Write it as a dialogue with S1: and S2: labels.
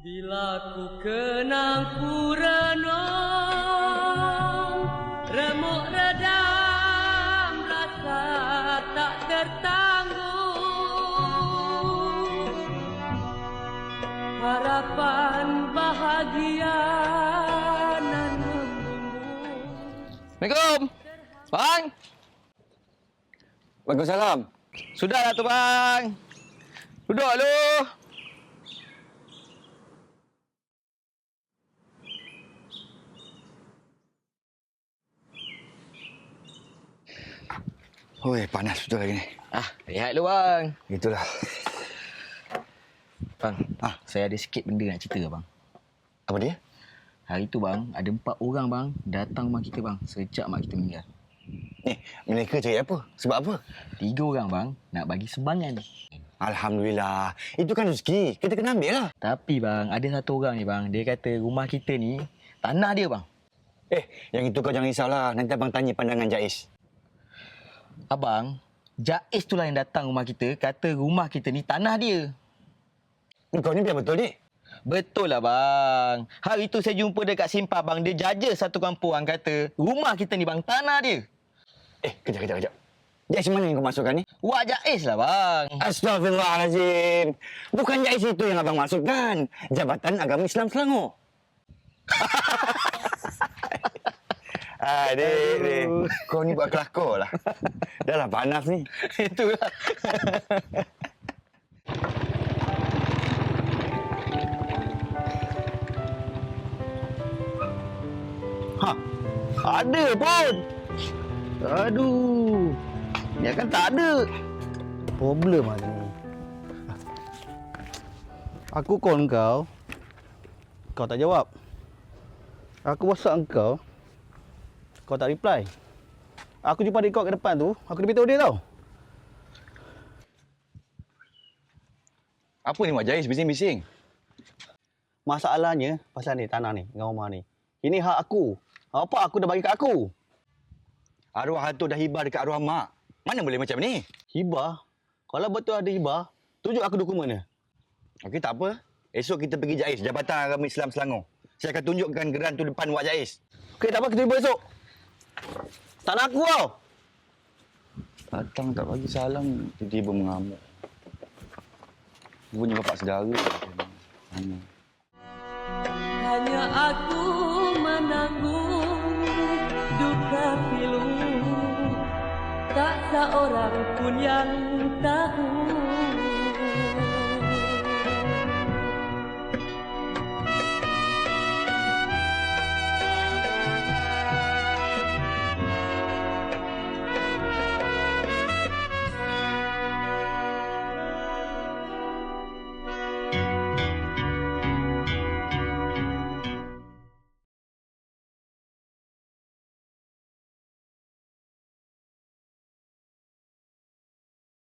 S1: Bila ku kenang ku renung, remuk redam rasa tak tertanggung. Harapan bahagia nan membumbung.
S2: Assalamualaikum. Bang.
S3: Waalaikumsalam.
S2: Sudahlah tu bang. Duduk lu.
S3: Oi, panas betul lagi ni.
S2: Lihat lu bang.
S3: Itulah.
S2: Bang, saya ada sikit benda nak cerita bang.
S3: Apa dia?
S2: Hari tu bang, ada 4 orang bang datang rumah kita bang sejak mak kita meninggal.
S3: Mereka cari apa? Sebab apa?
S2: 3 orang bang nak bagi sumbangan.
S3: Alhamdulillah. Itu kan rezeki. Kita kena ambil lah.
S2: Tapi bang, ada 1 orang ni bang, dia kata rumah kita ni tanah dia bang.
S3: Yang itu kau jangan risaulah. Nanti abang tanya pandangan Jaiz.
S2: Abang, Jaiz tu lah yang datang rumah kita, kata rumah kita ni tanah dia.
S3: Kau ni biar betul, Dik.
S2: Betul lah bang. Hari tu saya jumpa dekat Simpang bang, dia jaja satu kampung orang kata rumah kita ni bang tanah dia.
S3: Kejap. Jaiz mana yang kau masukkan ni?
S2: Wak Jaiz lah bang.
S3: Astaghfirullahalazim. Bukan Jaiz itu yang abang masukkan. Jabatan Agama Islam Selangor. Dik. Kau ni buat kelakar lah. Dah lah panas ni.
S2: Itulah. Ada pun. Aduh. Dia kan tak ada.
S4: Problem macam ni. Aku call kau. Kau tak jawab. Aku WhatsApp kau. Kau tak reply. Aku jumpa adik kau kat depan tu. Aku dah beritahu dia tau.
S3: Apa ni Mak Jaiz bising-bising?
S4: Masalahnya pasal ni tanah ni dengan rumah ni. Ini hak aku. Apa aku dah bagi kat aku?
S3: Arwah hantu dah hibah dekat arwah mak. Mana boleh macam ni?
S4: Hibah? Kalau betul ada hibah, tunjuk aku dokumennya.
S3: Okey, tak apa. Esok kita pergi Jaiz, Jabatan Agama Islam Selangor. Saya akan tunjukkan geran tu depan Wak Jaiz.
S4: Okey, tak apa, kita jumpa esok. Tanah aku tau.
S3: Datang tak bagi salam, tiba-tiba mengamuk. Punya bapak saudara.
S1: Hanya aku menanggung duka pilu, tak seorang pun yang tahu.